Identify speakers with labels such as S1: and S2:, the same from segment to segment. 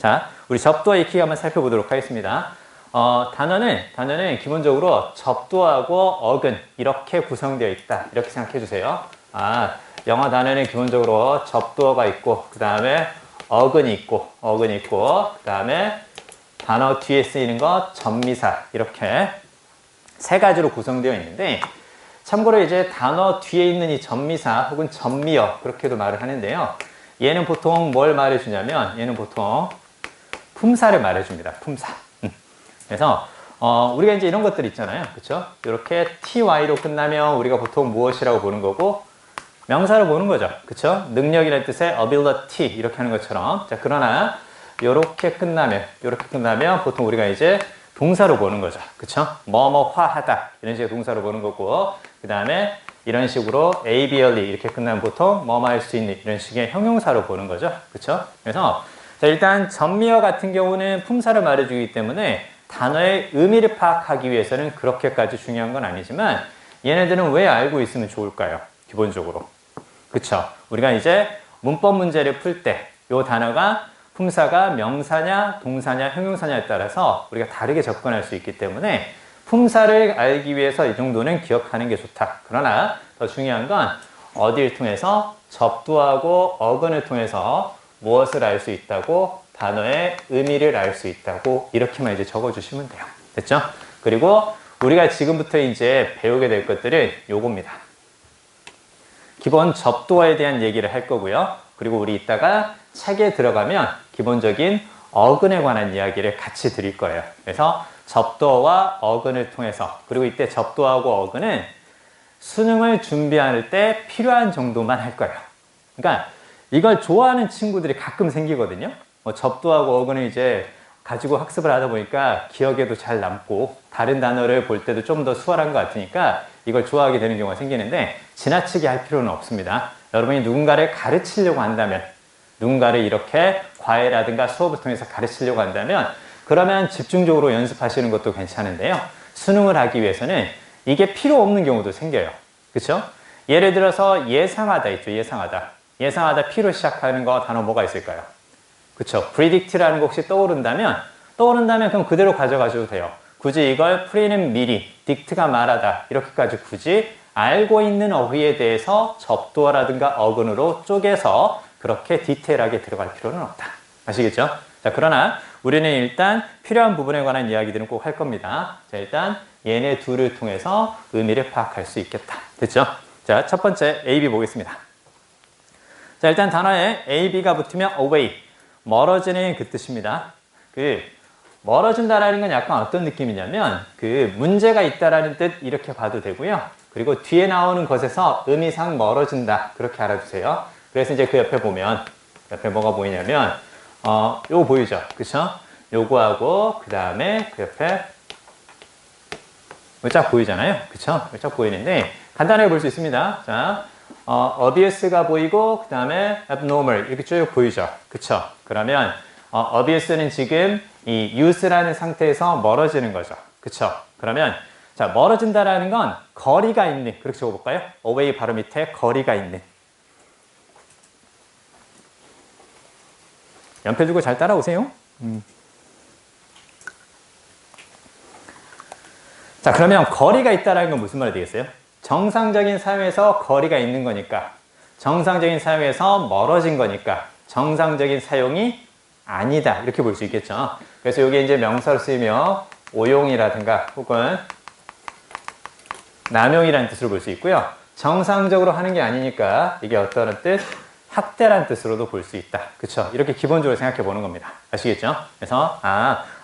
S1: 자, 우리 접두어 익히기 한번 살펴보도록 하겠습니다. 단어는 기본적으로 접두어하고 어근 이렇게 구성되어 있다. 이렇게 생각해 주세요. 영어 단어는 기본적으로 접두어가 있고, 그 다음에 어근이 있고, 그 다음에 단어 뒤에 쓰이는 것, 접미사, 이렇게 세 가지로 구성되어 있는데, 참고로 이제 단어 뒤에 있는 이 접미사 혹은 접미어, 그렇게도 말을 하는데요. 얘는 보통 뭘 말해주냐면, 얘는 보통 품사를 말해줍니다. 품사. 그래서, 우리가 이제 이런 것들 있잖아요. 그쵸? 이렇게 ty로 끝나면 우리가 보통 무엇이라고 보는 거고, 명사로 보는 거죠. 그쵸? 능력이라는 뜻의 ability, 이렇게 하는 것처럼. 자, 그러나, 요렇게 끝나면 보통 우리가 이제 동사로 보는 거죠. 그쵸? 뭐뭐화 하다. 이런 식의 동사로 보는 거고, 그 다음에 이런 식으로 ABLE 이렇게 끝나면 보통 뭐뭐 할 수 있는 이런 식의 형용사로 보는 거죠. 그쵸? 그래서, 자, 일단 전미어 같은 경우는 품사를 말해주기 때문에 단어의 의미를 파악하기 위해서는 그렇게까지 중요한 건 아니지만 얘네들은 왜 알고 있으면 좋을까요? 기본적으로. 그쵸? 우리가 이제 문법 문제를 풀 때 이 단어가 품사가 명사냐, 동사냐, 형용사냐에 따라서 우리가 다르게 접근할 수 있기 때문에 품사를 알기 위해서 이 정도는 기억하는 게 좋다. 그러나 더 중요한 건 어디를 통해서 접두하고 어근을 통해서 무엇을 알 수 있다고 단어의 의미를 알 수 있다고 이렇게만 이제 적어주시면 돼요. 됐죠? 그리고 우리가 지금부터 이제 배우게 될 것들은 요겁니다. 기본 접두어에 대한 얘기를 할 거고요. 그리고 우리 이따가 책에 들어가면 기본적인 어근에 관한 이야기를 같이 드릴 거예요. 그래서 접두어와 어근을 통해서, 그리고 이때 접두어하고 어근은 수능을 준비할 때 필요한 정도만 할 거예요. 그러니까 이걸 좋아하는 친구들이 가끔 생기거든요. 접두어하고 어근을 이제 가지고 학습을 하다 보니까 기억에도 잘 남고 다른 단어를 볼 때도 좀 더 수월한 것 같으니까 이걸 좋아하게 되는 경우가 생기는데 지나치게 할 필요는 없습니다. 여러분이 누군가를 가르치려고 한다면, 누군가를 이렇게 과외라든가 수업을 통해서 가르치려고 한다면 그러면 집중적으로 연습하시는 것도 괜찮은데요. 수능을 하기 위해서는 이게 필요 없는 경우도 생겨요. 그렇죠? 예를 들어서 예상하다 있죠. 예상하다 P로 시작하는 거 단어 뭐가 있을까요? 그쵸? predict라는 거 혹시 떠오른다면 그럼 그대로 가져가셔도 돼요. 굳이 이걸 pre는 미리, dict가 말하다 이렇게까지 굳이 알고 있는 어휘에 대해서 접두어라든가 어근으로 쪼개서 그렇게 디테일하게 들어갈 필요는 없다. 아시겠죠? 자, 그러나 우리는 일단 필요한 부분에 관한 이야기들은 꼭 할 겁니다. 자, 일단 얘네 둘을 통해서 의미를 파악할 수 있겠다. 됐죠? 자, 첫 번째 A, B 보겠습니다. 자, 일단 단어에 A, B가 붙으면 away, 멀어지는 그 뜻입니다. 멀어진다라는 건 약간 어떤 느낌이냐면 문제가 있다라는 뜻 이렇게 봐도 되고요. 그리고 뒤에 나오는 것에서 의미상 멀어진다 그렇게 알아주세요. 그래서 이제 그 옆에 보면 뭐가 보이냐면 요거 보이죠? 그쵸? 요거하고 그 다음에 그 옆에 쫙 보이잖아요. 그쵸? 쫙 보이는데 간단하게 볼 수 있습니다. 자, obvious가 보이고 그 다음에 abnormal 이렇게 쭉 보이죠. 그쵸? 그러면 obvious는 지금 이 use라는 상태에서 멀어지는 거죠. 그쵸? 그러면 자, 멀어진다라는 건 거리가 있는, 그렇게 적어볼까요? away 바로 밑에 거리가 있는. 연필 두고 잘 따라오세요. 자, 그러면 거리가 있다라는 건 무슨 말이 되겠어요? 정상적인 사용에서 거리가 있는 거니까, 정상적인 사용에서 멀어진 거니까 정상적인 사용이 아니다 이렇게 볼 수 있겠죠. 그래서 여기 이제 명사로 쓰이며 오용이라든가 혹은 남용이라는 뜻으로 볼 수 있고요. 정상적으로 하는 게 아니니까 이게 어떤 뜻? 학대라는 뜻으로도 볼 수 있다. 그쵸? 이렇게 기본적으로 생각해 보는 겁니다. 아시겠죠? 그래서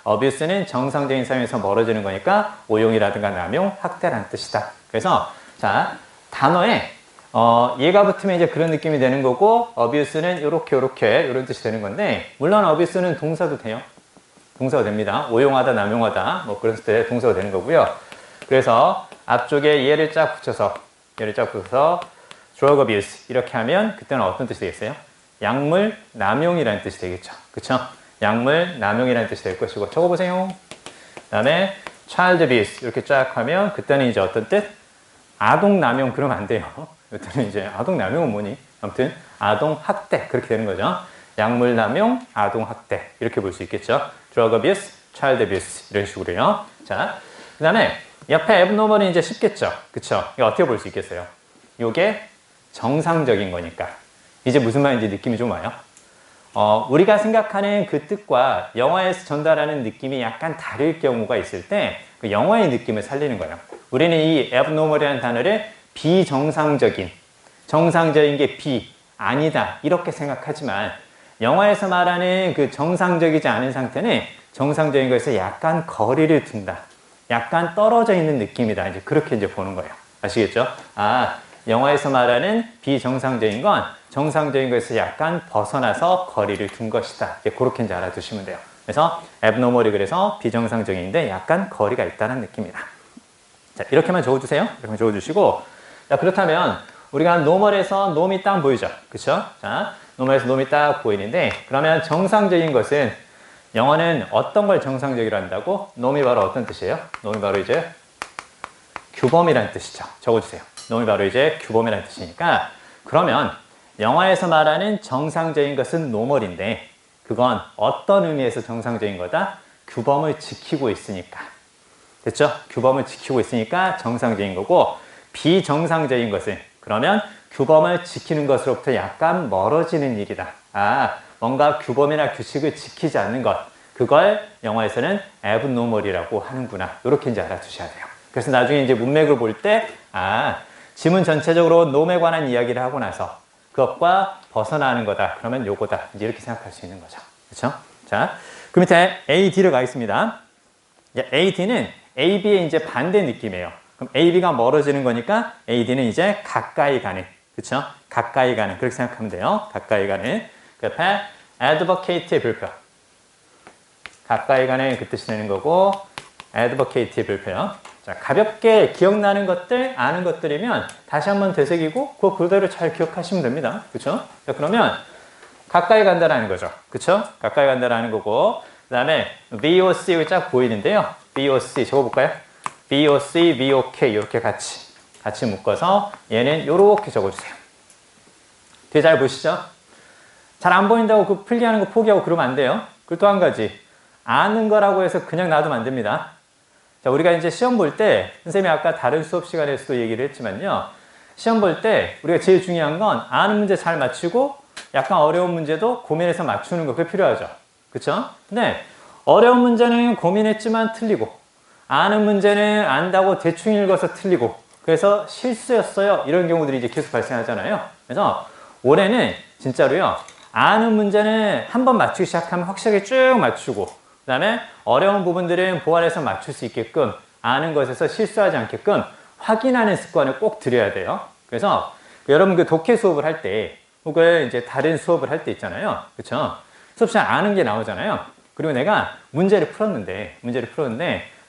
S1: abuse는 정상적인 사용에서 멀어지는 거니까 오용이라든가 남용, 학대라는 뜻이다. 그래서 자, 단어에 얘가 붙으면 이제 그런 느낌이 되는 거고 abuse는 요렇게 이런 뜻이 되는 건데 물론 abuse는 동사도 돼요. 동사가 됩니다. 오용하다, 남용하다 뭐 그런 때 동사가 되는 거고요. 그래서 앞쪽에 얘를 쫙 붙여서 drug abuse 이렇게 하면 그때는 어떤 뜻이 되겠어요? 약물 남용이라는 뜻이 되겠죠. 그쵸? 약물 남용이라는 뜻이 될 것이고 적어보세요. 그 다음에 child abuse 이렇게 쫙 하면 그때는 이제 어떤 뜻? 아동 남용 그러면 안 돼요. 그때는 이제 아동 남용은 뭐니? 아무튼 아동 학대 그렇게 되는 거죠. 약물 남용, 아동 학대 이렇게 볼 수 있겠죠. drug abuse, child abuse 이런 식으로요. 자, 그다음에 옆에 abnormal이 이제 쉽겠죠. 그쵸? 이거 어떻게 볼 수 있겠어요? 요게 정상적인 거니까. 이제 무슨 말인지 느낌이 좀 와요? 우리가 생각하는 그 뜻과 영화에서 전달하는 느낌이 약간 다를 경우가 있을 때 그 영화의 느낌을 살리는 거예요. 우리는 이 abnormal이라는 단어를 비정상적인, 정상적인 게 아니다 이렇게 생각하지만 영화에서 말하는 그 정상적이지 않은 상태는 정상적인 것에서 약간 거리를 둔다. 약간 떨어져 있는 느낌이다. 이제 그렇게 이제 보는 거예요. 아시겠죠? 영화에서 말하는 비정상적인 건 정상적인 것에서 약간 벗어나서 거리를 둔 것이다. 이제 그렇게 이제 알아두시면 돼요. 그래서 abnormal이 그래서 비정상적인데 약간 거리가 있다는 느낌이다. 자, 이렇게만 적어주세요. 이렇게만 적어주시고, 자, 그렇다면 우리가 normal에서 놈이 딱 보이죠? 그쵸? 자, normal에서 놈이 딱 보이는데 그러면 정상적인 것은 영어는 어떤 걸 정상적이라 한다고? 놈이 바로 어떤 뜻이에요? 놈이 바로 이제 규범이라는 뜻이죠. 적어주세요. 놈이 바로 이제 규범이라는 뜻이니까 그러면 영화에서 말하는 정상적인 것은 노멀인데 그건 어떤 의미에서 정상적인 거다? 규범을 지키고 있으니까. 됐죠? 규범을 지키고 있으니까 정상적인 거고 비정상적인 것은 그러면 규범을 지키는 것으로부터 약간 멀어지는 일이다. 뭔가 규범이나 규칙을 지키지 않는 것. 그걸 영화에서는 abnormal이라고 하는구나. 이렇게 이제 알아두셔야 돼요. 그래서 나중에 이제 문맥을 볼 때, 지문 전체적으로 놈에 관한 이야기를 하고 나서 그것과 벗어나는 거다. 그러면 요거다. 이제 이렇게 생각할 수 있는 거죠. 그렇죠? 자, 그 밑에 A, D를 가겠습니다. A, D는 A, B의 이제 반대 느낌이에요. 그럼 A, B가 멀어지는 거니까 A, D는 이제 가까이 가는. 그렇죠? 가까이 가는. 그렇게 생각하면 돼요. 가까이 가는. 그 옆에 advocate의 별표. 가까이 가는 그 뜻이 되는 거고 advocate의 별표요. 자, 가볍게 기억나는 것들, 아는 것들이면 다시 한번 되새기고 그대로 잘 기억하시면 됩니다. 그렇죠? 자, 그러면 가까이 간다라는 거죠. 그렇죠? 가까이 간다라는 거고 그다음에 VOC가 쫙 보이는데요. VOC 적어볼까요? VOC, VOK 이렇게 같이 묶어서 얘는 이렇게 적어주세요. 뒤에 잘 보시죠? 잘 안 보인다고 그 필기하는 거 포기하고 그러면 안 돼요. 그리고 또 한 가지 아는 거라고 해서 그냥 놔두면 안 됩니다. 자, 우리가 이제 시험 볼 때 선생님이 아까 다른 수업 시간에서도 얘기를 했지만요. 시험 볼 때 우리가 제일 중요한 건 아는 문제 잘 맞추고 약간 어려운 문제도 고민해서 맞추는 거 그게 필요하죠. 그렇죠? 근데 어려운 문제는 고민했지만 틀리고 아는 문제는 안다고 대충 읽어서 틀리고 그래서 실수였어요. 이런 경우들이 이제 계속 발생하잖아요. 그래서 올해는 진짜로요. 아는 문제는 한번 맞추기 시작하면 확실하게 쭉 맞추고 그 다음에 어려운 부분들은 보완해서 맞출 수 있게끔 아는 것에서 실수하지 않게끔 확인하는 습관을 꼭 들여야 돼요. 그래서 여러분 그 독해 수업을 할 때 혹은 이제 다른 수업을 할 때 있잖아요. 그렇죠? 수업 시간에 아는 게 나오잖아요. 그리고 내가 문제를 풀었는데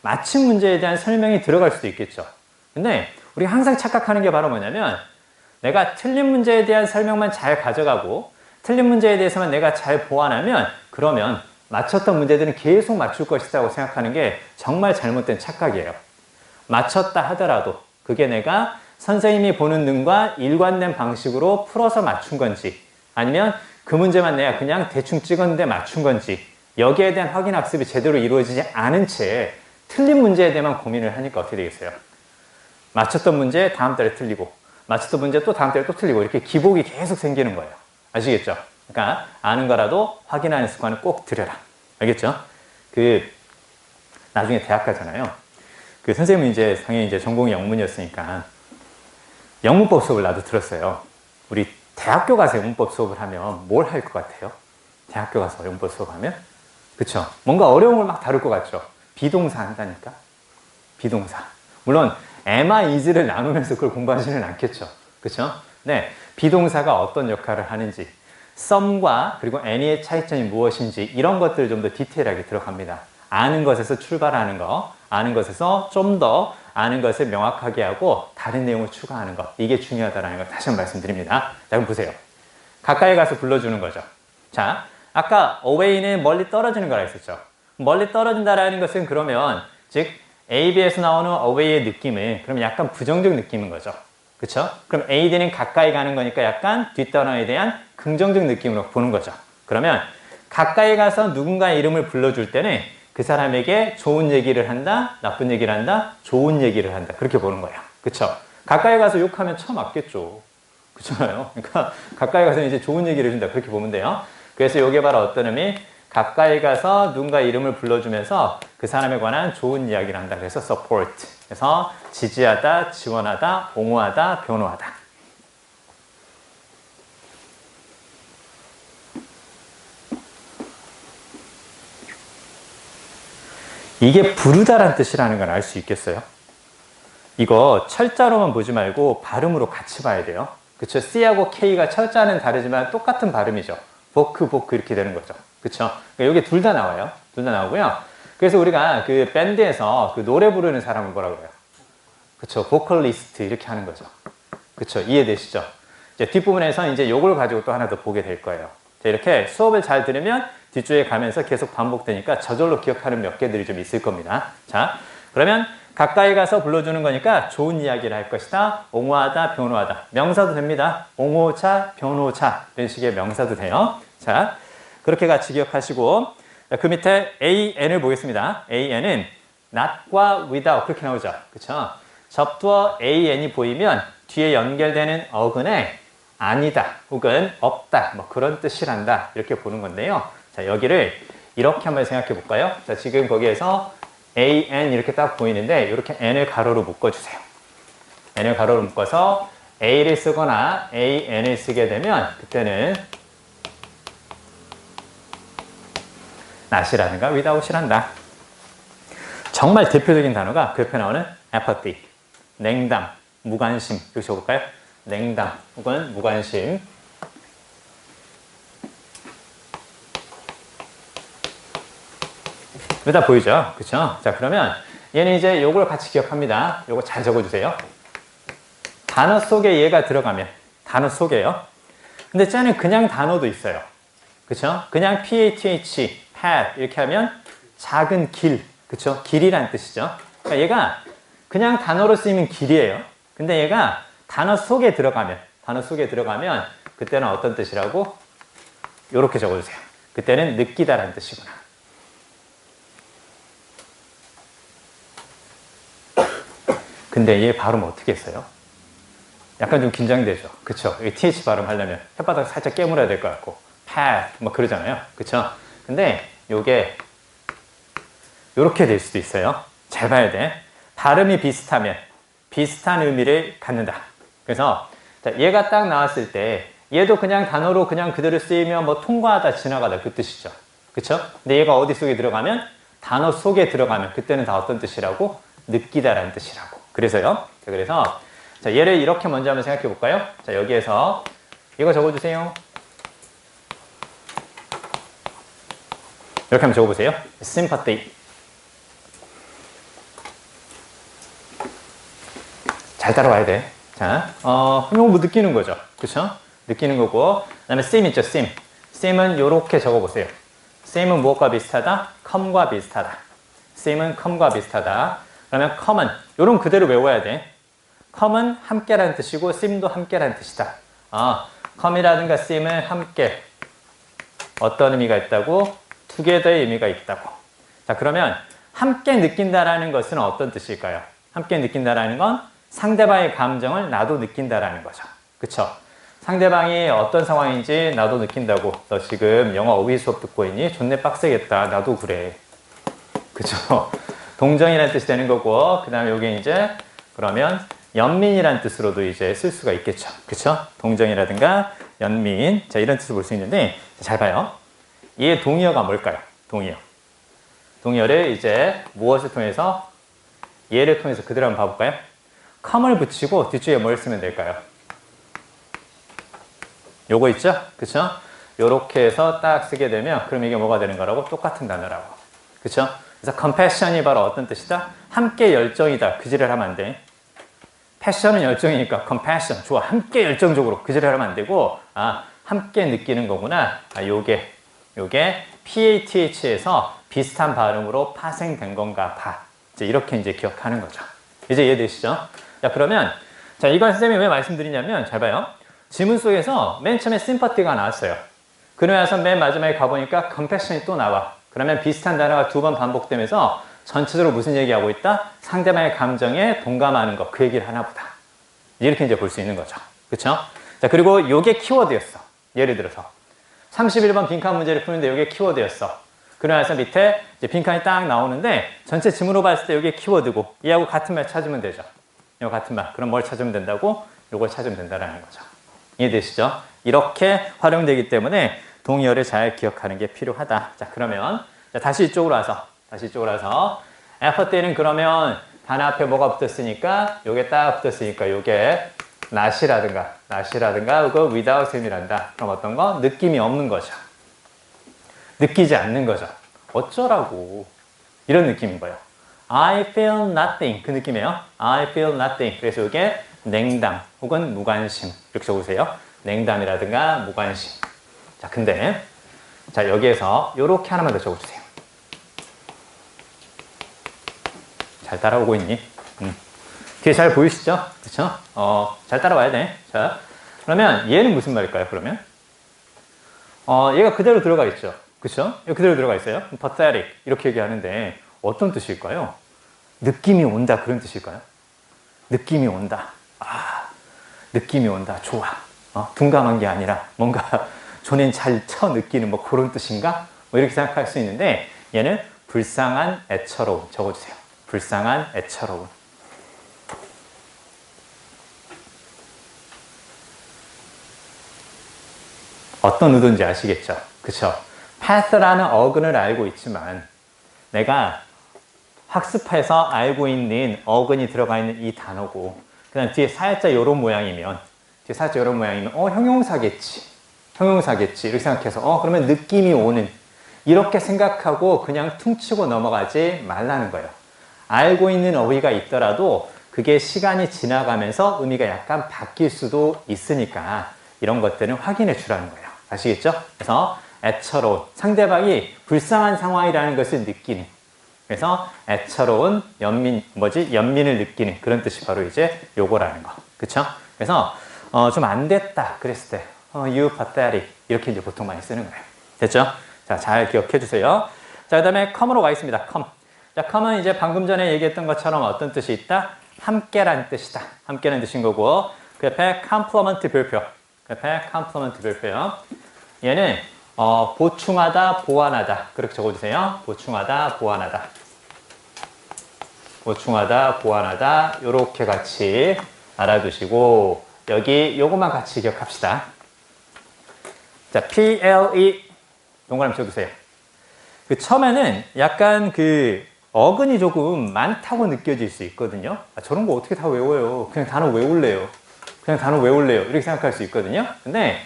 S1: 맞힌 문제에 대한 설명이 들어갈 수도 있겠죠. 근데 우리가 항상 착각하는 게 바로 뭐냐면 내가 틀린 문제에 대한 설명만 잘 가져가고 틀린 문제에 대해서만 내가 잘 보완하면 그러면 맞췄던 문제들은 계속 맞출 것이라고 생각하는 게 정말 잘못된 착각이에요. 맞췄다 하더라도 그게 내가 선생님이 보는 눈과 일관된 방식으로 풀어서 맞춘 건지 아니면 그 문제만 내가 그냥 대충 찍었는데 맞춘 건지 여기에 대한 확인 학습이 제대로 이루어지지 않은 채 틀린 문제에 대해만 고민을 하니까 어떻게 되겠어요? 맞췄던 문제 다음 달에 틀리고 맞췄던 문제 또 다음 달에 또 틀리고 이렇게 기복이 계속 생기는 거예요. 아시겠죠? 그러니까 아는 거라도 확인하는 습관을 꼭 들여라. 알겠죠? 나중에 대학 가잖아요. 선생님은 이제 당연히 이제 전공이 영문이었으니까 영문법 수업을 나도 들었어요. 우리 대학교 가서 영문법 수업을 하면 뭘 할 것 같아요? 대학교 가서 영문법 수업하면? 그쵸? 뭔가 어려운 걸 막 다룰 것 같죠? 비동사 한다니까? 비동사. 물론 am, is를 나누면서 그걸 공부하지는 않겠죠. 그쵸? 네. 비동사가 어떤 역할을 하는지 some과 그리고 any의 차이점이 무엇인지 이런 것들을 좀 더 디테일하게 들어갑니다. 아는 것에서 출발하는 거, 아는 것에서 좀 더 아는 것을 명확하게 하고 다른 내용을 추가하는 것 이게 중요하다는 걸 다시 한번 말씀드립니다. 자, 그럼 보세요. 가까이 가서 불러주는 거죠. 자, 아까 away는 멀리 떨어지는 거라 했었죠. 멀리 떨어진다라는 것은 그러면 즉 AB에서 나오는 away의 느낌은 그럼 약간 부정적 느낌인 거죠. 그쵸? 그럼 AD는 가까이 가는 거니까 약간 뒷단어에 대한 긍정적 느낌으로 보는 거죠. 그러면 가까이 가서 누군가의 이름을 불러줄 때는 그 사람에게 좋은 얘기를 한다, 나쁜 얘기를 한다, 좋은 얘기를 한다. 그렇게 보는 거예요. 그쵸? 가까이 가서 욕하면 쳐 맞겠죠. 그렇잖아요. 그러니까 가까이 가서 이제 좋은 얘기를 해준다. 그렇게 보면 돼요. 그래서 이게 바로 어떤 의미? 가까이 가서 누군가 이름을 불러주면서 그 사람에 관한 좋은 이야기를 한다. 그래서 support. 그래서 지지하다, 지원하다, 옹호하다, 변호하다. 이게 부르다란 뜻이라는 걸 알 수 있겠어요? 이거 철자로만 보지 말고 발음으로 같이 봐야 돼요. 그쵸? C하고 K가 철자는 다르지만 똑같은 발음이죠. 보크 이렇게 되는 거죠. 그쵸? 그러니까 이게 둘 다 나와요. 둘 다 나오고요. 그래서 우리가 그 밴드에서 그 노래 부르는 사람을 뭐라 그래요? 그쵸? 보컬리스트 이렇게 하는 거죠. 그쵸? 이해되시죠? 이제 뒷부분에서 이제 요걸 가지고 또 하나 더 보게 될 거예요. 자, 이렇게 수업을 잘 들으면 뒷줄에 가면서 계속 반복되니까 저절로 기억하는 몇 개들이 좀 있을 겁니다. 자, 그러면 가까이 가서 불러주는 거니까 좋은 이야기를 할 것이다. 옹호하다, 변호하다. 명사도 됩니다. 옹호차, 변호차 이런 식의 명사도 돼요. 자, 그렇게 같이 기억하시고 그 밑에 AN을 보겠습니다. AN은 not과 without 그렇게 나오죠. 그렇죠? 접두어 AN이 보이면 뒤에 연결되는 어근에 아니다 혹은 없다 뭐 그런 뜻이란다 이렇게 보는 건데요. 자, 여기를 이렇게 한번 생각해 볼까요? 자, 지금 거기에서 AN 이렇게 딱 보이는데 이렇게 N을 가로로 묶어주세요. N을 가로로 묶어서 A를 쓰거나 AN을 쓰게 되면 그때는 not이라든가 without이란다. 정말 대표적인 단어가 그 옆에 나오는 apathy, 냉담, 무관심. 여기 적어볼까요? 냉담 혹은 무관심. 이거 다 보이죠? 그쵸? 자, 그러면 얘는 이제 요걸 같이 기억합니다. 요거 잘 적어주세요. 단어 속에 얘가 들어가면, 단어 속에요. 근데 쟤는 그냥 단어도 있어요. 그쵸? 그냥 PATH, path 이렇게 하면 작은 길, 그쵸? 길이란 뜻이죠. 그러니까 얘가 그냥 단어로 쓰이면 길이에요. 근데 얘가 단어 속에 들어가면 그때는 어떤 뜻이라고? 요렇게 적어주세요. 그때는 느끼다라는 뜻이구나. 근데 얘 발음 어떻게 했어요? 약간 좀 긴장되죠. 그쵸? 이 TH 발음 하려면 혓바닥 살짝 깨물어야 될 것 같고 path 뭐 그러잖아요. 그쵸? 근데 요게 요렇게 될 수도 있어요. 잘 봐야 돼. 발음이 비슷하면 비슷한 의미를 갖는다. 그래서 자, 얘가 딱 나왔을 때 얘도 그냥 단어로 그냥 그대로 쓰이면 뭐 통과하다 지나가다 그 뜻이죠. 그쵸? 근데 얘가 어디 속에 들어가면 단어 속에 들어가면 그때는 다 어떤 뜻이라고? 느끼다라는 뜻이라고. 그래서요. 자, 그래서 자, 얘를 이렇게 먼저 한번 생각해 볼까요? 자, 여기에서 이거 적어주세요. 이렇게 한번 적어보세요. sympathy. 잘 따라와야 돼. 자, 이거 뭐 느끼는 거죠. 그쵸? 느끼는 거고. 그 다음에 sim 있죠, sim. sim은 요렇게 적어보세요. sim은 무엇과 비슷하다? come과 비슷하다. sim은 come과 비슷하다. 그러면 come은 요런 그대로 외워야 돼. come은 함께라는 뜻이고 sim도 함께라는 뜻이다. come이라든가 sim은 함께 어떤 의미가 있다고? together의 의미가 있다고. 자, 그러면 함께 느낀다라는 것은 어떤 뜻일까요? 함께 느낀다라는 건 상대방의 감정을 나도 느낀다라는 거죠. 그쵸? 상대방이 어떤 상황인지 나도 느낀다고. 너 지금 영어 어휘 수업 듣고 있니? 존내 빡세겠다. 나도 그래. 그쵸? 동정이라는 뜻이 되는 거고, 그 다음에 여기 이제 그러면 연민이라는 뜻으로도 이제 쓸 수가 있겠죠. 그쵸? 동정이라든가 연민. 자, 이런 뜻을 볼 수 있는데, 잘 봐요. 얘 동의어가 뭘까요? 동의어. 동의어를 이제 무엇을 통해서? 얘를 통해서 그대로 한번 봐볼까요? come을 붙이고 뒷줄에 뭘 쓰면 될까요? 요거 있죠? 그쵸? 요렇게 해서 딱 쓰게 되면 그럼 이게 뭐가 되는 거라고? 똑같은 단어라고. 그쵸? 그래서 compassion이 바로 어떤 뜻이다? 함께 열정이다. 그지를 하면 안 돼. 패션은 열정이니까 compassion. 좋아. 함께 열정적으로 그지를 하면 안 되고 함께 느끼는 거구나. 요게 PATH에서 비슷한 발음으로 파생된 건가 봐. 이제 이렇게 이제 기억하는 거죠. 이제 이해되시죠? 자, 그러면 자, 이건 선생님이 왜 말씀드리냐면 잘 봐요. 지문 속에서 맨 처음에 sympathy가 나왔어요. 그러면서 맨 마지막에 가보니까 compassion이 또 나와. 그러면 비슷한 단어가 두 번 반복되면서 전체적으로 무슨 얘기하고 있다? 상대방의 감정에 동감하는 거, 그 얘기를 하나 보다. 이렇게 이제 볼 수 있는 거죠. 그쵸? 자, 그리고 요게 키워드였어. 예를 들어서 31번 빈칸 문제를 푸는데 요게 키워드였어. 그러면서 밑에 이제 빈칸이 딱 나오는데 전체 지문으로 봤을 때 요게 키워드고 얘하고 같은 말 찾으면 되죠. 요 같은 말. 그럼 뭘 찾으면 된다고? 요걸 찾으면 된다는 거죠. 이해되시죠? 이렇게 활용되기 때문에 동의어를 잘 기억하는 게 필요하다. 자, 그러면 자, 다시 이쪽으로 와서 effort 때는 그러면 단어 앞에 뭐가 붙었으니까 요게 딱 붙었으니까 요게 not이라든가 그거 without이란다. 그럼 어떤 거? 느낌이 없는 거죠. 느끼지 않는 거죠. 어쩌라고. 이런 느낌인 거예요. I feel nothing. 그 느낌이에요. I feel nothing. 그래서 이게 냉담 혹은 무관심. 이렇게 적으세요. 냉담이라든가 무관심. 자, 근데 자, 여기에서 이렇게 하나만 더 적어주세요. 잘 따라오고 있니? 뒤에 잘 보이시죠? 그쵸? 잘 따라와야 돼. 자, 그러면 얘는 무슨 말일까요, 그러면? 얘가 그대로 들어가 있죠. 그쵸? 그대로 들어가 있어요. pathetic. 이렇게 얘기하는데 어떤 뜻일까요? 느낌이 온다. 그런 뜻일까요? 느낌이 온다. 느낌이 온다. 좋아. 둔감한 게 아니라 뭔가 존엔 잘 느끼는 뭐 그런 뜻인가? 뭐 이렇게 생각할 수 있는데 얘는 불쌍한 애처로움. 적어주세요. 불쌍한 애처로움. 어떤 의도인지 아시겠죠? 그쵸? path라는 어근을 알고 있지만 내가 학습해서 알고 있는 어근이 들어가 있는 이 단어고 그 다음 뒤에 살짝 요런 모양이면 형용사겠지 이렇게 생각해서 그러면 느낌이 오는 이렇게 생각하고 그냥 퉁치고 넘어가지 말라는 거예요. 알고 있는 어휘가 있더라도 그게 시간이 지나가면서 의미가 약간 바뀔 수도 있으니까 이런 것들은 확인해 주라는 거예요. 아시겠죠? 그래서 애처로운, 상대방이 불쌍한 상황이라는 것을 느끼는, 그래서 애처로운 연민을 느끼는 그런 뜻이 바로 이제 요거라는 거. 그쵸? 그래서 좀 안 됐다 그랬을 때 you pathetic 이렇게 이제 보통 많이 쓰는 거예요. 됐죠? 자, 잘 기억해 주세요. 자, 그 다음에 come으로 가겠습니다. come. 자, come은 이제 방금 전에 얘기했던 것처럼 어떤 뜻이 있다? 함께란 뜻이다. 함께란 뜻인 거고 그 옆에 complement 별표요. 얘는 보충하다, 보완하다. 그렇게 적어주세요. 보충하다, 보완하다. 요렇게 같이 알아두시고 여기 요것만 같이 기억합시다. 자, PLE 동그라미 쳐주세요. 그 처음에는 약간 그 어근이 조금 많다고 느껴질 수 있거든요. 저런 거 어떻게 다 외워요? 그냥 단어 외울래요. 이렇게 생각할 수 있거든요. 근데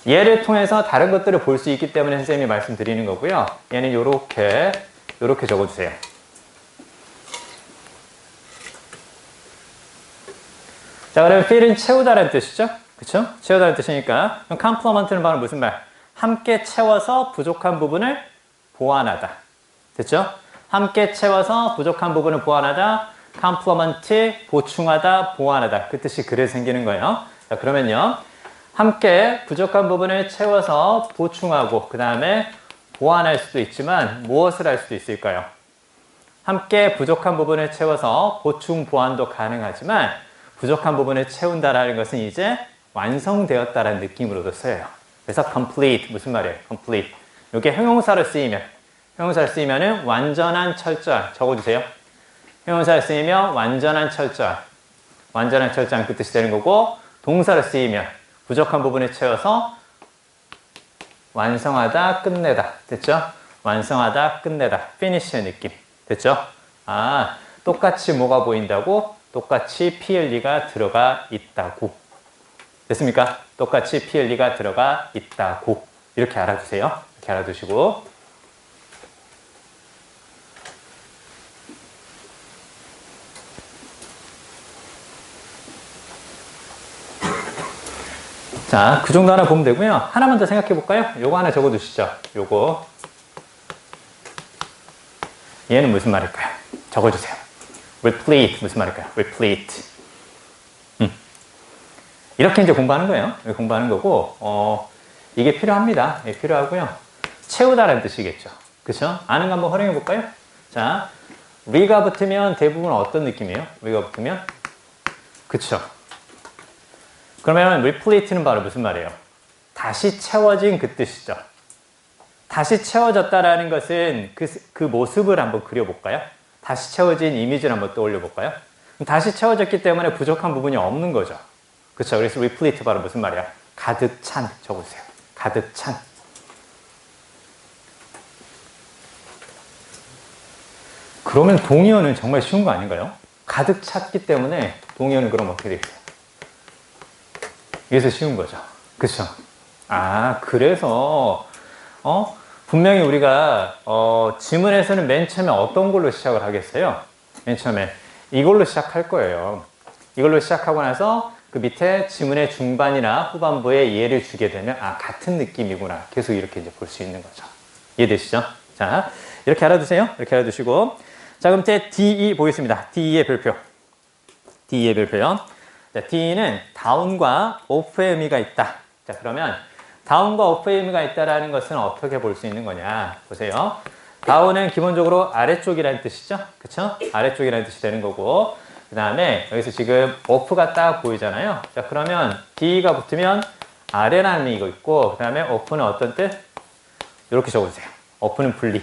S1: 얘를 통해서 다른 것들을 볼 수 있기 때문에 선생님이 말씀드리는 거고요. 얘는 요렇게 적어주세요. 자, 그러면 fill은 채우다라는 뜻이죠. 그쵸? 채우다라는 뜻이니까 그럼 complement는 바로 무슨 말? 함께 채워서 부족한 부분을 보완하다. 됐죠? 함께 채워서 부족한 부분을 보완하다. complement, 보충하다, 보완하다. 그 뜻이 그래서 생기는 거예요. 자, 그러면요. 함께 부족한 부분을 채워서 보충하고 그 다음에 보완할 수도 있지만 무엇을 할 수도 있을까요? 함께 부족한 부분을 채워서 보충, 보완도 가능하지만 부족한 부분을 채운다라는 것은 이제 완성되었다라는 느낌으로도 쓰여요. 그래서 complete, 무슨 말이에요? complete. 이게 형용사로 쓰이면은 완전한, 철저한. 적어주세요. 형용사로 쓰이면 완전한, 철저한 그 뜻이 되는 거고 동사로 쓰이면 부족한 부분을 채워서 완성하다, 끝내다. 됐죠? 완성하다, 끝내다. finish의 느낌. 됐죠? 똑같이 뭐가 보인다고? 똑같이 PLE가 들어가 있다고. 됐습니까? 똑같이 PLE가 들어가 있다고. 이렇게 알아두세요. 이렇게 알아두시고. 자, 그 정도 하나 보면 되고요. 하나만 더 생각해 볼까요? 요거 하나 적어 두시죠. 요거. 얘는 무슨 말일까요? 적어 주세요. replete 무슨 말일까요? replete. 이렇게 이제 공부하는 거예요. 공부하는 거고, 이게 필요합니다. 예, 필요하고요. 채우다라는 뜻이겠죠. 그쵸? 아는 거 한번 활용해 볼까요? 자, re가 붙으면 대부분 어떤 느낌이에요? re가 붙으면? 그쵸? 그러면 replete는 바로 무슨 말이에요? 다시 채워진 그 뜻이죠. 다시 채워졌다라는 것은 그 모습을 한번 그려볼까요? 다시 채워진 이미지를 한번 떠올려 볼까요? 다시 채워졌기 때문에 부족한 부분이 없는 거죠. 그렇죠? 그래서 replete 바로 무슨 말이야? 가득 찬 적어주세요. 가득 찬. 그러면 동의어는 정말 쉬운 거 아닌가요? 가득 찼기 때문에 동의어는 그럼 어떻게 되겠어요? 이래서 쉬운 거죠. 그렇죠? 아, 그래서 분명히 우리가 지문에서는 맨 처음에 어떤 걸로 시작을 하겠어요? 맨 처음에 이걸로 시작할 거예요. 이걸로 시작하고 나서 그 밑에 지문의 중반이나 후반부에 예를 주게 되면 아, 같은 느낌이구나. 계속 이렇게 이제 볼 수 있는 거죠. 이해되시죠? 자, 이렇게 알아두세요. 이렇게 알아두시고. 자, 그럼 제 DE 보겠습니다. DE의 별표. DE의 별표요. 자, DE는 다운과 오프의 의미가 있다. 자, 그러면 다운과 오프의 의미가 있다라는 것은 어떻게 볼 수 있는 거냐? 보세요. 다운은 기본적으로 아래쪽이라는 뜻이죠. 그쵸? 아래쪽이라는 뜻이 되는 거고, 그 다음에 여기서 지금 오프가 딱 보이잖아요. 자, 그러면 D가 붙으면 아래라는 의미가 있고, 그 다음에 오프는 어떤 뜻? 이렇게 적어주세요. 오프는 분리.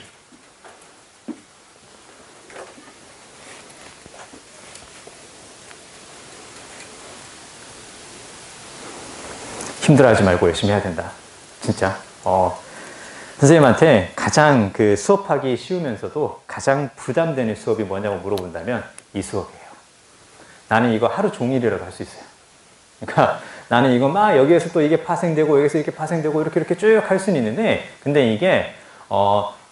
S1: 힘들어하지 말고 열심히 해야 된다. 진짜. 선생님한테 가장 그 수업하기 쉬우면서도 가장 부담되는 수업이 뭐냐고 물어본다면 이 수업이에요. 나는 이거 하루 종일이라도 할 수 있어요. 그러니까 나는 이거 막 여기에서 또 이게 파생되고 여기서 이렇게 파생되고 이렇게 쭉 할 수는 있는데, 근데 이게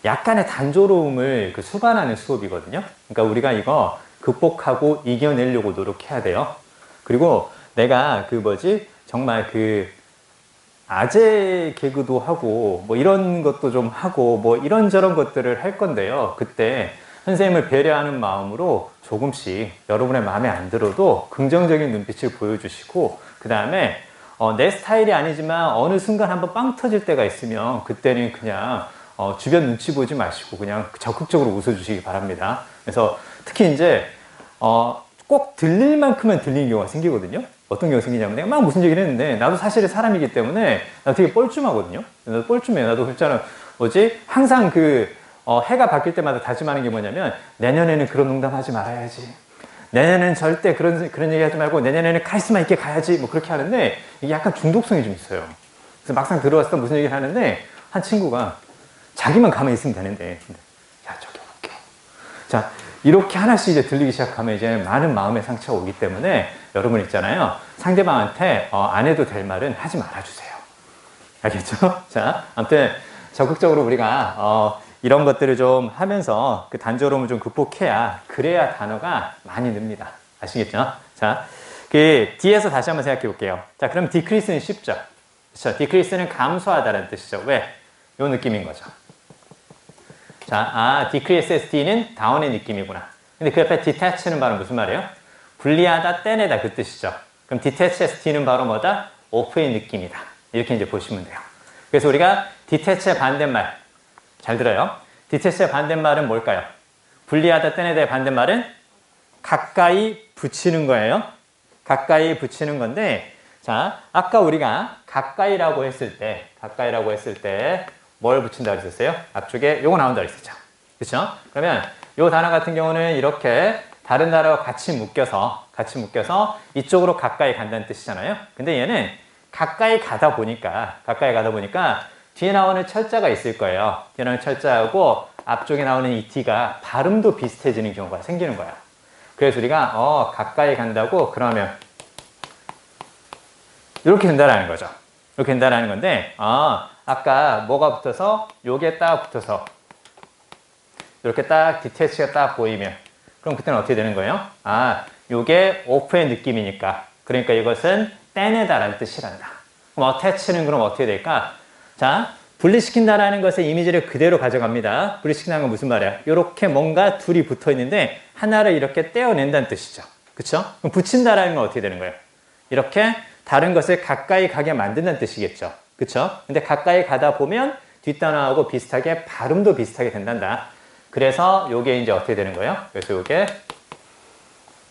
S1: 약간의 단조로움을 수반하는 수업이거든요. 그러니까 우리가 이거 극복하고 이겨내려고 노력해야 돼요. 그리고 내가 정말 아재 개그도 하고 뭐 이런 것도 좀 하고 뭐 이런저런 것들을 할 건데요. 그때 선생님을 배려하는 마음으로 조금씩 여러분의 마음에 안 들어도 긍정적인 눈빛을 보여주시고, 그 다음에 내 스타일이 아니지만 어느 순간 한번 빵 터질 때가 있으면 그때는 그냥 주변 눈치 보지 마시고 그냥 적극적으로 웃어주시기 바랍니다. 그래서 특히 이제 꼭 들릴 만큼만 들리는 경우가 생기거든요. 어떤 경우가 생기냐면 내가 막 무슨 얘기를 했는데 나도 사실은 사람이기 때문에 나 되게 뻘쭘하거든요. 나도 뻘쭘해요. 나도 그렇잖아. 항상 해가 바뀔 때마다 다짐하는 게 뭐냐면 내년에는 그런 농담 하지 말아야지. 내년에는 절대 그런 얘기 하지 말고 내년에는 카리스마 있게 가야지. 뭐 그렇게 하는데 이게 약간 중독성이 좀 있어요. 그래서 막상 들어왔을 때 무슨 얘기를 하는데 한 친구가 자기만 가만히 있으면 되는데 야, 저기 볼게. 자, 이렇게 하나씩 이제 들리기 시작하면 이제 많은 마음의 상처가 오기 때문에 여러분 있잖아요. 상대방한테 안 해도 될 말은 하지 말아주세요. 알겠죠? 자, 아무튼 적극적으로 우리가 이런 것들을 좀 하면서 그 단조로움을 좀 극복해야 그래야 단어가 많이 늡니다. 아시겠죠? 자, D에서 다시 한번 생각해 볼게요. 자, 그럼 decrease는 쉽죠? 그렇죠? decrease는 감소하다는 뜻이죠. 왜? 요 느낌인 거죠. 자, decrease SD는 다운의 느낌이구나. 근데 그 옆에 detach는 바로 무슨 말이에요? 분리하다, 떼내다 그 뜻이죠. 그럼 detach SD는 바로 뭐다? off의 느낌이다. 이렇게 이제 보시면 돼요. 그래서 우리가 detach의 반대말, 잘 들어요. detach의 반대말은 뭘까요? 분리하다, 떼내다의 반대말은 가까이 붙이는 거예요. 가까이 붙이는 건데, 자, 아까 우리가 가까이라고 했을 때 뭘 붙인다고 했었어요? 앞쪽에 요거 나온다고 했었죠. 그렇죠? 그러면 요 단어 같은 경우는 이렇게 다른 단어와 같이 묶여서 이쪽으로 가까이 간다는 뜻이잖아요. 근데 얘는 가까이 가다 보니까 뒤에 나오는 철자가 있을 거예요. 뒤에 나오는 철자하고 앞쪽에 나오는 이 D가 발음도 비슷해지는 경우가 생기는 거예요. 그래서 우리가 가까이 간다고 그러면 이렇게 된다라는 거죠. 이렇게 된다라는 건데 아까 뭐가 붙어서 요게 딱 붙어서 이렇게 딱 디테치가 딱 보이면 그럼 그때는 어떻게 되는 거예요? 요게 오프의 느낌이니까 그러니까 이것은 떼내다라는 뜻이란다. 그럼 어태치는 그럼 어떻게 될까? 자, 분리시킨다라는 것의 이미지를 그대로 가져갑니다. 분리시킨다는 건 무슨 말이야? 이렇게 뭔가 둘이 붙어 있는데 하나를 이렇게 떼어낸다는 뜻이죠. 그쵸? 그럼 붙인다라는 건 어떻게 되는 거예요? 이렇게 다른 것을 가까이 가게 만든다는 뜻이겠죠. 그쵸? 근데 가까이 가다 보면 뒷단어하고 비슷하게 발음도 비슷하게 된단다. 그래서 요게 이제 어떻게 되는 거예요? 그래서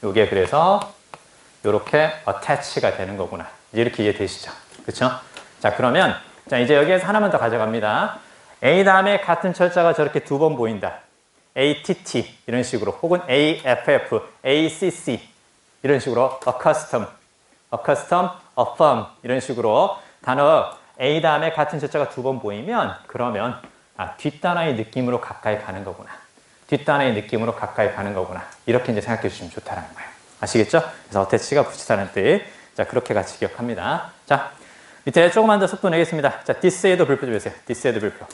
S1: 요게 그래서 요렇게 attach가 되는 거구나. 이렇게 이해되시죠? 그쵸? 자, 그러면 자, 이제 여기에서 하나만 더 가져갑니다. A 다음에 같은 철자가 저렇게 두 번 보인다. ATT 이런 식으로 혹은 AFF, ACC 이런 식으로 accustom, affirm 이런 식으로 단어 A 다음에 같은 철자가 두 번 보이면 그러면 뒷단어의 느낌으로 가까이 가는 거구나. 뒷단어의 느낌으로 가까이 가는 거구나. 이렇게 이제 생각해 주시면 좋다는 거예요. 아시겠죠? 그래서 attach가 붙이다는 뜻. 자, 그렇게 같이 기억합니다. 자, 밑에 조금만 더 속도 내겠습니다. 자, this에도 불표 좀 해주세요. this에도 불표.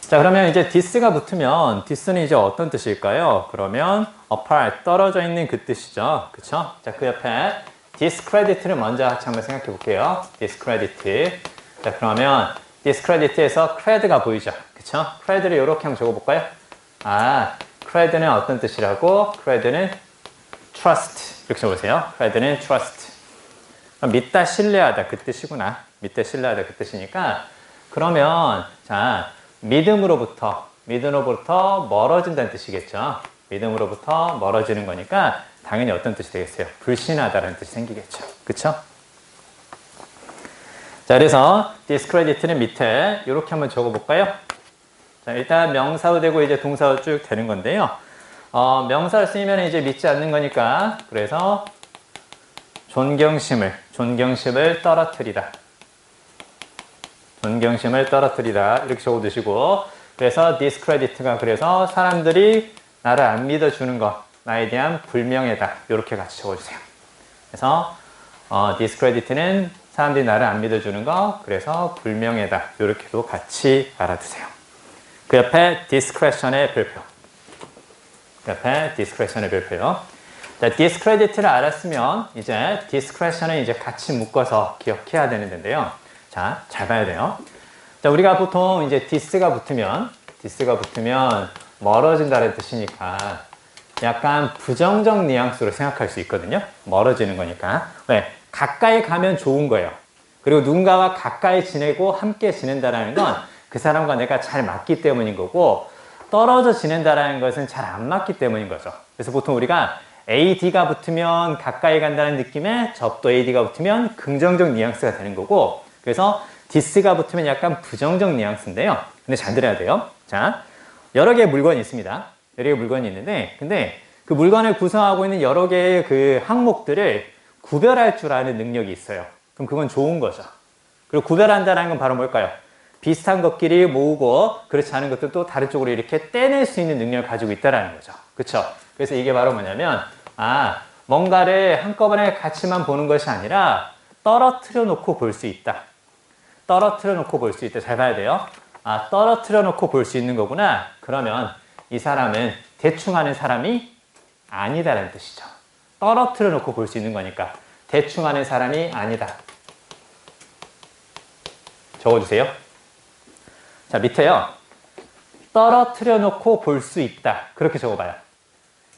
S1: 자, 그러면 이제 this가 붙으면 this는 이제 어떤 뜻일까요? 그러면 apart, 떨어져 있는 그 뜻이죠. 그쵸? 자, 그 옆에 discredit를 먼저 같이 한번 생각해 볼게요. discredit. 자, 그러면 discredit에서 cred가 보이죠. 그쵸? cred를 이렇게 한번 적어볼까요? cred는 어떤 뜻이라고? cred는 trust. 이렇게 적으세요. cred는 trust. 믿다, 신뢰하다 그 뜻이구나. 믿다, 신뢰하다 그 뜻이니까 그러면 자, 믿음으로부터 멀어진다는 뜻이겠죠. 믿음으로부터 멀어지는 거니까 당연히 어떤 뜻이 되겠어요? 불신하다라는 뜻이 생기겠죠. 그쵸? 자, 그래서 discredit는 밑에 이렇게 한번 적어볼까요? 자, 일단 명사도 되고 이제 동사도 쭉 되는 건데요. 명사를 쓰면 이제 믿지 않는 거니까 그래서 존경심을 떨어뜨리다. 존경심을 떨어뜨리다 이렇게 적어두시고 그래서 discredit가 그래서 사람들이 나를 안 믿어주는 것, 나에 대한 불명예다 이렇게 같이 적어주세요. 그래서 discredit는 사람들이 나를 안 믿어주는 것, 그래서 불명예다 이렇게도 같이 알아두세요. 그 옆에 discretion의 별표. 별표요. 자, discredit를 알았으면 이제 discretion을 이제 같이 묶어서 기억해야 되는 데인데요. 자, 잘 봐야 돼요. 자, 우리가 보통 이제 dis가 붙으면 멀어진다는 뜻이니까 약간 부정적 뉘앙스로 생각할 수 있거든요. 멀어지는 거니까. 왜? 가까이 가면 좋은 거예요. 그리고 누군가와 가까이 지내고 함께 지낸다는 건 그 사람과 내가 잘 맞기 때문인 거고 떨어져 지낸다는 것은 잘 안 맞기 때문인 거죠. 그래서 보통 우리가 AD가 붙으면 가까이 간다는 느낌에 접도 AD가 붙으면 긍정적 뉘앙스가 되는 거고 그래서 this가 붙으면 약간 부정적 뉘앙스인데요. 근데 잘 들어야 돼요. 자, 여러 개의 물건이 있습니다. 여러 개의 물건이 있는데 근데 그 물건을 구성하고 있는 여러 개의 그 항목들을 구별할 줄 아는 능력이 있어요. 그럼 그건 좋은 거죠. 그리고 구별한다는 건 바로 뭘까요? 비슷한 것끼리 모으고 그렇지 않은 것들 또 다른 쪽으로 이렇게 떼낼 수 있는 능력을 가지고 있다는 거죠. 그렇죠? 그래서 이게 바로 뭐냐면 뭔가를 한꺼번에 같이만 보는 것이 아니라 떨어뜨려 놓고 볼 수 있다. 잘 봐야 돼요. 떨어뜨려 놓고 볼 수 있는 거구나. 그러면 이 사람은 대충 하는 사람이 아니다라는 뜻이죠. 떨어뜨려 놓고 볼 수 있는 거니까 대충 하는 사람이 아니다. 적어주세요. 자, 밑에요. 떨어뜨려 놓고 볼 수 있다. 그렇게 적어봐요.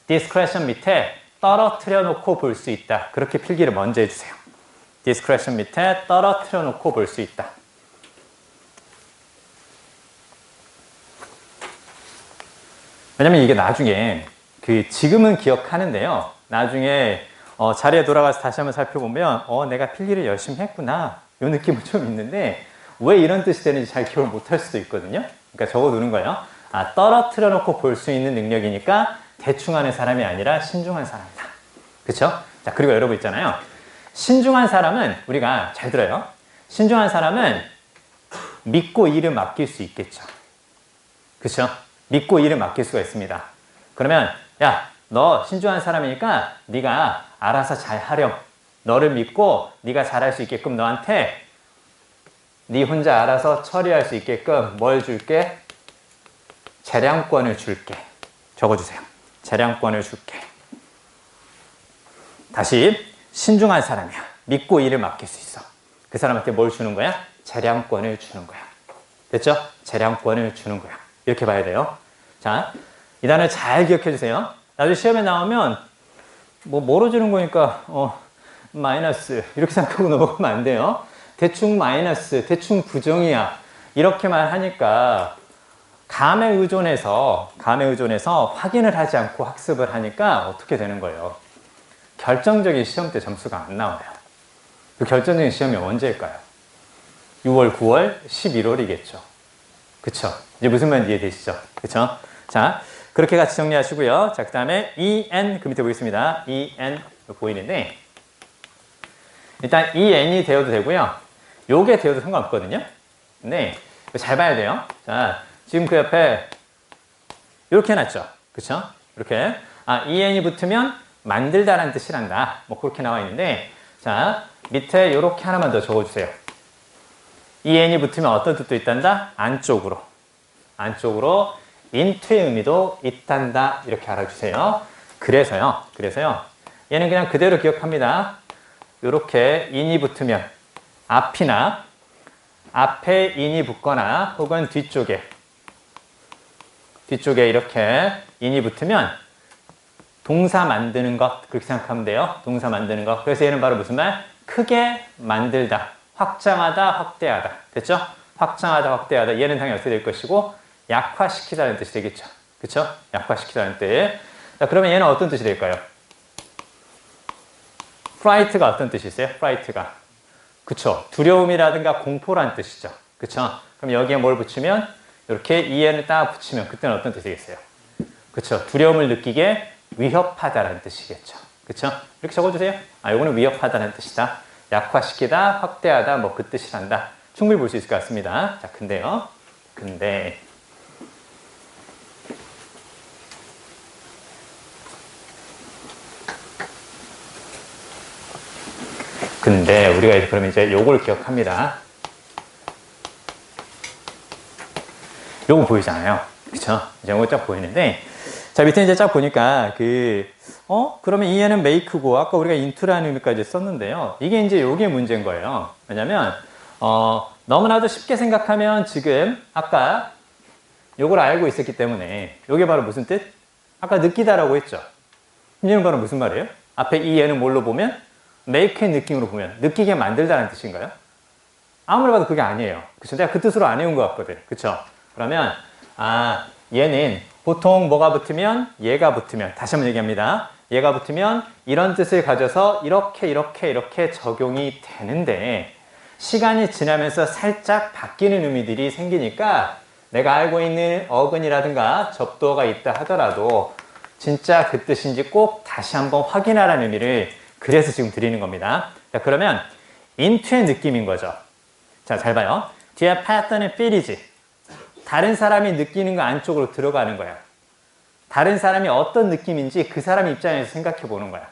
S1: discretion 밑에 떨어뜨려 놓고 볼 수 있다. 그렇게 필기를 먼저 해주세요. discretion 밑에 떨어뜨려 놓고 볼 수 있다. 왜냐면 이게 나중에 지금은 기억하는데요. 나중에 자리에 돌아가서 다시 한번 살펴보면 내가 필기를 열심히 했구나. 이 느낌은 좀 있는데 왜 이런 뜻이 되는지 잘 기억을 못할 수도 있거든요. 그러니까 적어두는 거예요. 떨어뜨려 놓고 볼 수 있는 능력이니까 대충 하는 사람이 아니라 신중한 사람이다. 그쵸? 자, 그리고 여러분 있잖아요. 신중한 사람은 우리가 잘 들어요. 신중한 사람은 믿고 일을 맡길 수 있겠죠. 그쵸? 믿고 일을 맡길 수가 있습니다. 그러면 야, 너 신중한 사람이니까 네가 알아서 잘 하렴. 너를 믿고 네가 잘할 수 있게끔 너한테 네 혼자 알아서 처리할 수 있게끔 뭘 줄게? 재량권을 줄게. 적어주세요. 재량권을 줄게. 다시 신중한 사람이야. 믿고 일을 맡길 수 있어. 그 사람한테 뭘 주는 거야? 재량권을 주는 거야. 됐죠? 재량권을 주는 거야. 이렇게 봐야 돼요. 자, 이 단어 잘 기억해 주세요. 나중에 시험에 나오면 뭐로 주는 거니까 마이너스 이렇게 생각하고 넘어가면 안 돼요. 대충 마이너스, 대충 부정이야. 이렇게만 하니까 감에 의존해서 확인을 하지 않고 학습을 하니까 어떻게 되는 거예요? 결정적인 시험 때 점수가 안 나와요. 그 결정적인 시험이 언제일까요? 6월, 9월, 11월이겠죠. 그쵸? 이제 무슨 말인지 이해되시죠? 그쵸? 자, 그렇게 같이 정리하시고요. 자, 그 다음에 EN, 그 밑에 보겠습니다. EN 보이는데, 일단 EN이 되어도 되고요. 요게 되어도 상관없거든요. 근데, 잘 봐야 돼요. 자, 지금 그 옆에, 이렇게 해놨죠. 그쵸? 이렇게. EN이 붙으면 만들다라는 뜻이란다. 뭐, 그렇게 나와 있는데, 자, 밑에 이렇게 하나만 더 적어주세요. EN이 붙으면 어떤 뜻도 있단다? 안쪽으로. into의 의미도 있단다. 이렇게 알아주세요. 그래서요. 얘는 그냥 그대로 기억합니다. 이렇게 in이 붙으면 앞이나 앞에 in이 붙거나 혹은 뒤쪽에 이렇게 in이 붙으면 동사 만드는 것 그렇게 생각하면 돼요. 동사 만드는 것. 그래서 얘는 바로 무슨 말? 크게 만들다. 확장하다, 확대하다. 됐죠? 확장하다, 확대하다. 얘는 당연히 어떻게 될 것이고 약화시키다는 뜻이 되겠죠. 그쵸? 약화시키다는 뜻. 자, 그러면 얘는 어떤 뜻이 될까요? fright가 어떤 뜻이 있어요? fright가. 그쵸? 두려움이라든가 공포라는 뜻이죠. 그쵸? 그럼 여기에 뭘 붙이면 이렇게 EN을 딱 붙이면 그때는 어떤 뜻이겠어요? 그쵸? 두려움을 느끼게 위협하다라는 뜻이겠죠. 그쵸? 이렇게 적어주세요. 요거는 위협하다는 뜻이다. 약화시키다, 확대하다, 뭐 그 뜻이란다. 충분히 볼 수 있을 것 같습니다. 자, 근데 우리가 그러면 이제 요걸 기억합니다. 요거 보이잖아요. 그쵸? 이제 요거 쫙 보이는데, 자, 밑에 이제 쫙 보니까 그러면 얘는 make고, 아까 우리가 into라는 의미까지 썼는데요. 이게 이제 요게 문제인 거예요. 왜냐면, 너무나도 쉽게 생각하면 지금 아까 요걸 알고 있었기 때문에, 요게 바로 무슨 뜻? 아까 느끼다라고 했죠. 이는 바로 무슨 말이에요? 앞에 이 얘는 뭘로 보면? make의 느낌으로 보면, 느끼게 만들다는 뜻인가요? 아무리 봐도 그게 아니에요. 그쵸? 내가 그 뜻으로 안 해온 것 같거든. 그쵸? 그러면, 얘는 보통 뭐가 붙으면, 얘가 붙으면, 다시 한번 얘기합니다. 얘가 붙으면 이런 뜻을 가져서 이렇게 적용이 되는데, 시간이 지나면서 살짝 바뀌는 의미들이 생기니까 내가 알고 있는 어근이라든가 접두어가 있다 하더라도 진짜 그 뜻인지 꼭 다시 한번 확인하라는 의미를 그래서 지금 드리는 겁니다. 자, 그러면 into의 느낌인 거죠. 자, 잘 봐요. 뒤에 pattern은 feel이지. 다른 사람이 느끼는 거 안쪽으로 들어가는 거야. 다른 사람이 어떤 느낌인지 그 사람 입장에서 생각해 보는 거야.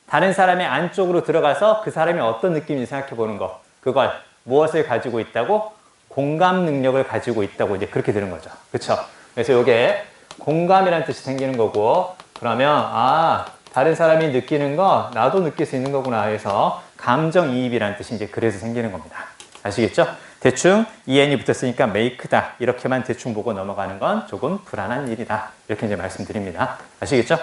S1: 다른 사람의 안쪽으로 들어가서 그 사람이 어떤 느낌인지 생각해 보는 거. 그걸 무엇을 가지고 있다고? 공감 능력을 가지고 있다고 이제 그렇게 되는 거죠. 그쵸? 그래서 이게 공감이라는 뜻이 생기는 거고, 그러면 다른 사람이 느끼는 거 나도 느낄 수 있는 거구나 해서 감정이입이라는 뜻이 이제 그래서 생기는 겁니다. 아시겠죠? 대충 EN이 붙었으니까 make다 이렇게만 대충 보고 넘어가는 건 조금 불안한 일이다. 이렇게 이제 말씀드립니다. 아시겠죠?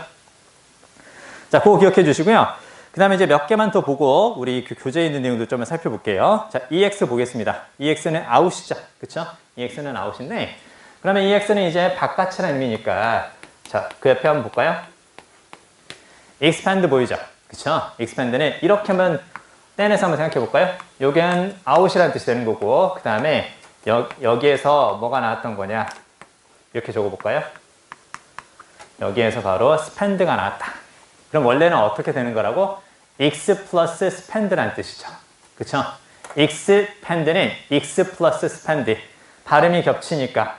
S1: 자, 그거 기억해 주시고요. 그 다음에 이제 몇 개만 더 보고 우리 그 교재에 있는 내용도 좀 살펴볼게요. 자, EX 보겠습니다. EX는 out이죠. 그쵸? EX는 out인데, 그러면 EX는 이제 바깥이라는 의미니까, 자, 그 옆에 한번 볼까요? expand 보이죠? 그쵸? expand는 이렇게 한번 떼내서 한번 생각해 볼까요? 요게는 out이라는 뜻이 되는 거고, 그 다음에 여기에서 뭐가 나왔던 거냐? 이렇게 적어 볼까요? 여기에서 바로 spend가 나왔다. 그럼 원래는 어떻게 되는 거라고? x 플러스 spend라는 뜻이죠. 그쵸? expand는 x 플러스 spend. 발음이 겹치니까,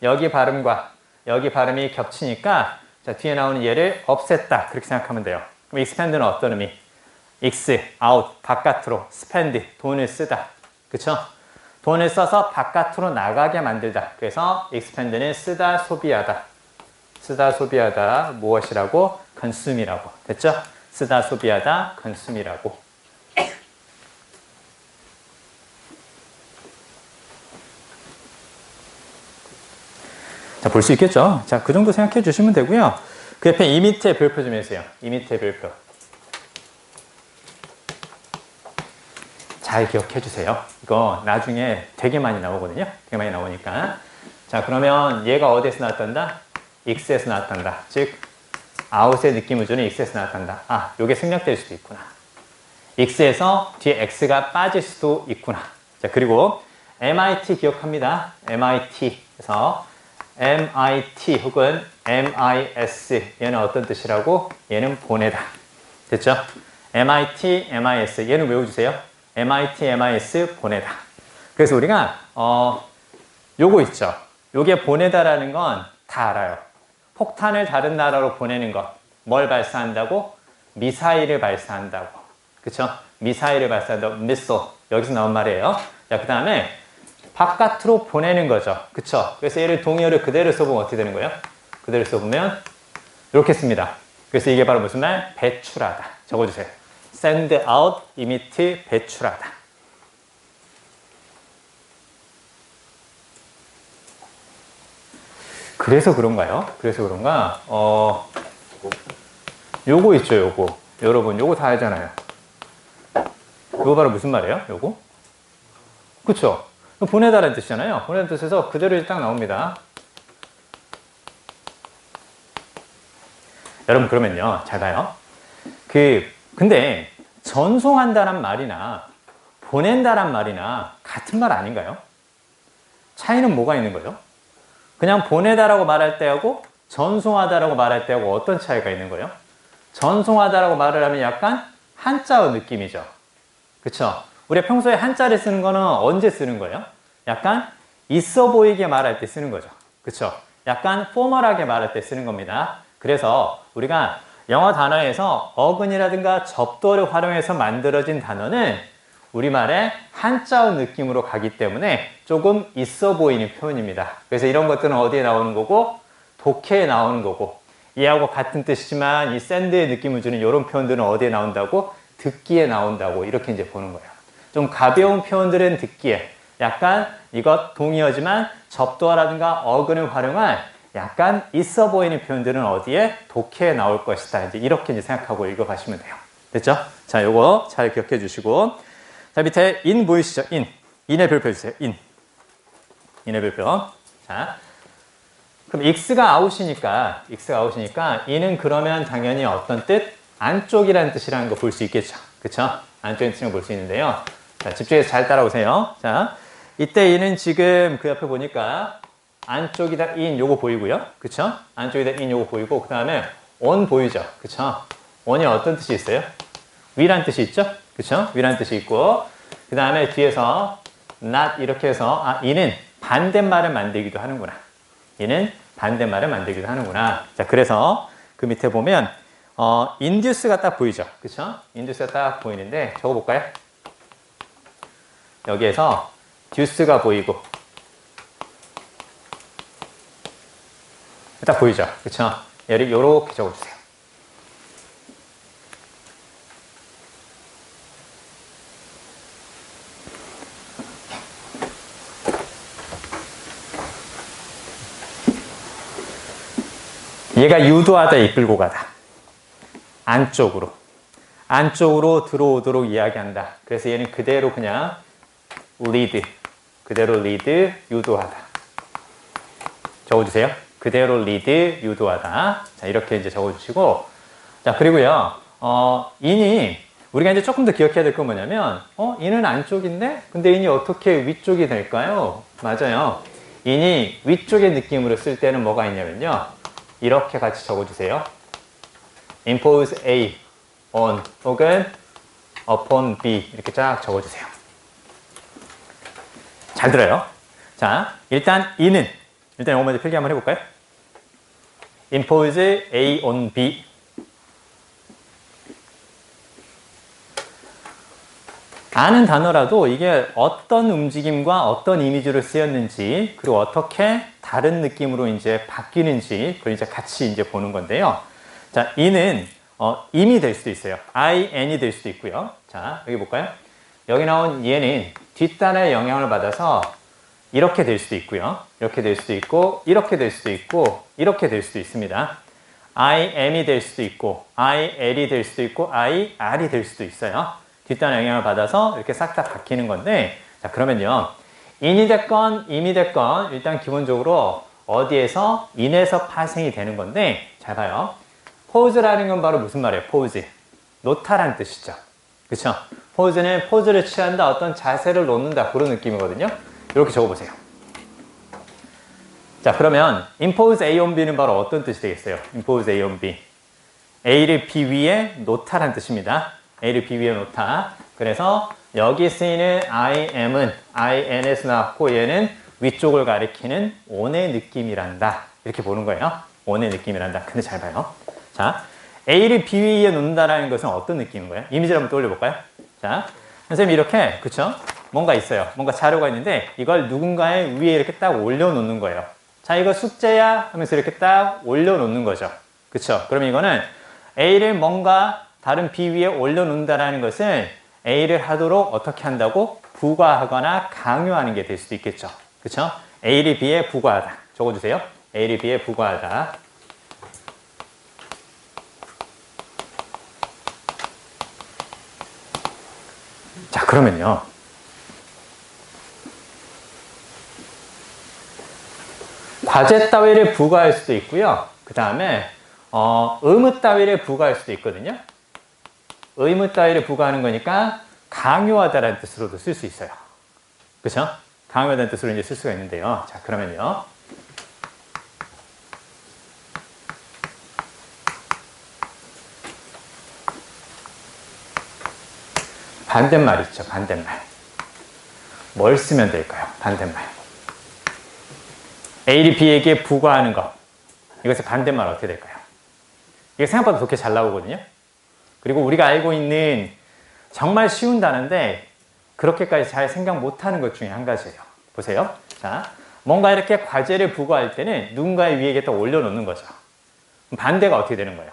S1: 여기 발음과 여기 발음이 겹치니까, 자, 뒤에 나오는 얘를 없앴다. 그렇게 생각하면 돼요. 그럼 expand는 어떤 의미? x, out, 바깥으로, spend, 돈을 쓰다. 그쵸? 돈을 써서 바깥으로 나가게 만들다. 그래서 expand는 쓰다, 소비하다. 쓰다, 소비하다, 무엇이라고? consume이라고. 됐죠? 쓰다, 소비하다, consume이라고. 자, 볼 수 있겠죠? 자, 그 정도 생각해 주시면 되고요. 그 옆에 이 밑에 별표 좀 해주세요. 이 밑에 별표. 잘 기억해 주세요. 이거 나중에 되게 많이 나오거든요. 되게 많이 나오니까. 자, 그러면 얘가 어디에서 나왔단다? x에서 나왔단다. 즉, out의 느낌을 주는 x에서 나왔단다. 아, 요게 생략될 수도 있구나. x에서 뒤에 x가 빠질 수도 있구나. 자, 그리고 MIT 기억합니다. MIT. 그래서 MIT 혹은 MIS. 얘는 어떤 뜻이라고? 얘는 보내다. 됐죠? MIT, MIS. 얘는 외워주세요. MIT, MIS 보내다. 그래서 우리가 요거 있죠. 요게 보내다라는 건 다 알아요. 폭탄을 다른 나라로 보내는 것. 뭘 발사한다고? 미사일을 발사한다고. 그쵸? 미사일을 발사한다고. 미사일. 여기서 나온 말이에요. 자, 그 다음에 바깥으로 보내는 거죠. 그쵸? 그래서 얘를 동의어를 그대로 써보면 어떻게 되는 거예요? 그대로 써보면 이렇게 씁니다. 그래서 이게 바로 무슨 말? 배출하다. 적어주세요. send out, emit, 배출하다. 그래서 그런가요? 그래서 그런가? 요거 있죠, 요거. 여러분, 요거 다 알잖아요. 요거 바로 무슨 말이에요? 요거? 그쵸? 보내다라는 뜻이잖아요. 보내다는 뜻에서 그대로 딱 나옵니다. 여러분, 그러면요. 잘 봐요. 근데, 전송한다란 말이나, 보낸다란 말이나, 같은 말 아닌가요? 차이는 뭐가 있는 거죠? 그냥 보내다라고 말할 때하고, 전송하다라고 말할 때하고 어떤 차이가 있는 거예요? 전송하다라고 말을 하면 약간 한자어 느낌이죠. 그쵸? 우리가 평소에 한자를 쓰는 거는 언제 쓰는 거예요? 약간 있어 보이게 말할 때 쓰는 거죠. 그쵸? 약간 포멀하게 말할 때 쓰는 겁니다. 그래서 우리가 영어 단어에서 어근이라든가 접두어를 활용해서 만들어진 단어는 우리말의 한자어 느낌으로 가기 때문에 조금 있어 보이는 표현입니다. 그래서 이런 것들은 어디에 나오는 거고? 독해에 나오는 거고, 얘하고 같은 뜻이지만 이 send의 느낌을 주는 이런 표현들은 어디에 나온다고? 듣기에 나온다고 이렇게 이제 보는 거예요. 좀 가벼운 표현들은 듣기에, 약간 이것 동의어지만 접두어라든가 어근을 활용한 약간 있어 보이는 표현들은 어디에? 독해에 나올 것이다. 이제 이렇게 이제 생각하고 읽어가시면 돼요. 됐죠? 자, 요거 잘 기억해 주시고. 자, 밑에 in 보이시죠? in의 별표 주세요. in의 별표. 자, 그럼 x가 out이니까 in은 그러면 당연히 어떤 뜻? 안쪽이라는 뜻이라는 거 볼 수 있겠죠. 그쵸? 안쪽인 뜻을 볼 수 있는데요. 자, 집중해서 잘 따라오세요. 자, 이때 in은 지금 그 옆에 보니까 안쪽이다 in 요거 보이고요. 그쵸? 안쪽이다 in 요거 보이고, 그 다음에 on 보이죠? 그쵸? on이 어떤 뜻이 있어요? 위란 뜻이 있죠? 그쵸? 위란 뜻이 있고, 그 다음에 뒤에서 not 이렇게 해서, in은 반대말을 만들기도 하는구나. 얘는 반대말을 만들기도 하는구나. 자, 그래서 그 밑에 보면 induce가 딱 보이죠. 그쵸? induce가 딱 보이는데 적어볼까요? 여기에서 duce가 보이고 딱 보이죠. 그쵸? 얘를 요렇게 적어주세요. 얘가 유도하다, 이끌고 가다. 안쪽으로 들어오도록 이야기한다. 그래서 얘는 그대로 그냥 lead, 그대로 lead, 유도하다. 적어주세요. 그대로 lead, 유도하다. 자, 이렇게 이제 적어주시고. 자, 그리고요, in이, 우리가 이제 조금 더 기억해야 될 건 뭐냐면, in은 안쪽인데, 근데 in이 어떻게 위쪽이 될까요? 맞아요. in이 위쪽의 느낌으로 쓸 때는 뭐가 있냐면요. 이렇게 같이 적어주세요. impose A on 혹은 upon B 이렇게 쫙 적어주세요. 잘 들어요. 자, 일단 이는 일단 이거 먼저 필기 한번 해볼까요? impose A on B. 아는 단어라도 이게 어떤 움직임과 어떤 이미지로 쓰였는지, 그리고 어떻게 다른 느낌으로 이제 바뀌는지, 그걸 이제 같이 이제 보는 건데요. 자, 이는 im이 될 수도 있어요. in이 될 수도 있고요. 자, 여기 볼까요? 여기 나온 얘는 뒷단의 영향을 받아서 이렇게 될 수도 있고요. 이렇게 될 수도 있고, 이렇게 될 수도 있고, 이렇게 될 수도 있습니다. I am이 될 수도 있고, I l이 될 수도 있고, I r이 될 수도 있어요. 뒷단의 영향을 받아서 이렇게 싹 다 바뀌는 건데, 자, 그러면요. in이 됐건, im이 됐건, 일단 기본적으로 어디에서? in에서 파생이 되는 건데, 잘 봐요. pose라는 건 바로 무슨 말이에요? pose. 놓다란 뜻이죠. 그쵸? pose는 포즈를 취한다, 어떤 자세를 놓는다, 그런 느낌이거든요. 이렇게 적어보세요. 자, 그러면 impose A on B는 바로 어떤 뜻이 되겠어요? impose A on B. A를 B 위에 놓다란 뜻입니다. A를 B 위에 놓다. 그래서 여기 쓰이는 I am은 IN에서 나왔고 얘는 위쪽을 가리키는 on의 느낌이란다. 이렇게 보는 거예요. on의 느낌이란다. 근데 잘 봐요. 자, A를 B 위에 놓는다라는 것은 어떤 느낌인 거예요? 이미지를 한번 떠올려 볼까요? 자, 선생님이 이렇게, 그쵸? 뭔가 있어요. 뭔가 자료가 있는데 이걸 누군가의 위에 이렇게 딱 올려놓는 거예요. 자, 이거 숙제야 하면서 이렇게 딱 올려놓는 거죠. 그쵸? 그러면 이거는 A를 뭔가 다른 B 위에 올려놓는다라는 것은 A를 하도록 어떻게 한다고? 부과하거나 강요하는 게 될 수도 있겠죠. 그쵸? A를 B에 부과하다. 적어주세요. A를 B에 부과하다. 자, 그러면요. 과제 따위를 부과할 수도 있고요. 그 다음에 의무 따위를 부과할 수도 있거든요. 의무 따위를 부과하는 거니까 강요하다라는 뜻으로도 쓸 수 있어요. 그렇죠? 강요하다는 뜻으로 이제 쓸 수가 있는데요. 자, 그러면요. 반대말 있죠. 반대말. 뭘 쓰면 될까요? 반대말. A를 B에게 부과하는 것. 이것의 반대말 어떻게 될까요? 이게 생각보다 그렇게 잘 나오거든요. 그리고 우리가 알고 있는 정말 쉬운 단어인데 그렇게까지 잘 생각 못하는 것 중에 한 가지예요. 보세요. 자, 뭔가 이렇게 과제를 부과할 때는 누군가의 위에 딱 올려놓는 거죠. 반대가 어떻게 되는 거예요?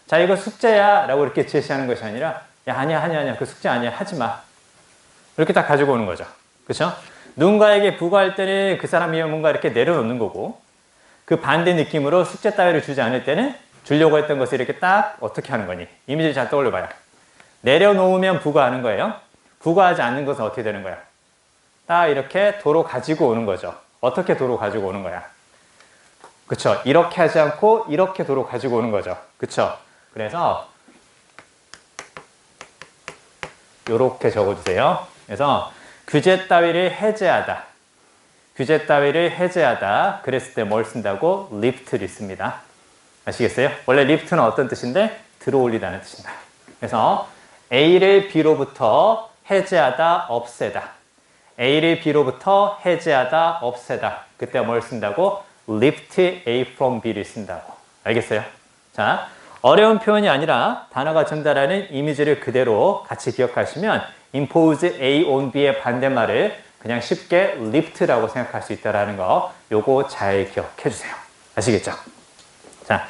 S1: 자, 이거 숙제야 라고 이렇게 제시하는 것이 아니라 야, 아니야. 그 숙제 아니야. 하지 마. 이렇게 딱 가지고 오는 거죠. 그렇죠? 누군가에게 부과할 때는 그 사람이 뭔가 이렇게 내려놓는 거고 그 반대 느낌으로 숙제 따위를 주지 않을 때는 주려고 했던 것을 이렇게 딱 어떻게 하는 거니? 이미지를 잘 떠올려 봐요. 내려놓으면 부과하는 거예요. 부과하지 않는 것은 어떻게 되는 거야? 딱 이렇게 도로 가지고 오는 거죠. 어떻게 도로 가지고 오는 거야? 그쵸? 이렇게 하지 않고 이렇게 도로 가지고 오는 거죠. 그쵸? 그래서 요렇게 적어주세요. 그래서 규제 따위를 해제하다. 규제 따위를 해제하다. 그랬을 때 뭘 쓴다고? lift를 씁니다. 아시겠어요? 원래 lift는 어떤 뜻인데? 들어올리다는 뜻입니다. 그래서 A를 B로부터 해제하다, 없애다. A를 B로부터 해제하다, 없애다. 그때 뭘 쓴다고? lift A from B를 쓴다고. 알겠어요? 자, 어려운 표현이 아니라 단어가 전달하는 이미지를 그대로 같이 기억하시면 impose A on B의 반대말을 그냥 쉽게 lift라고 생각할 수 있다는 거 요거 잘 기억해 주세요. 아시겠죠? 자,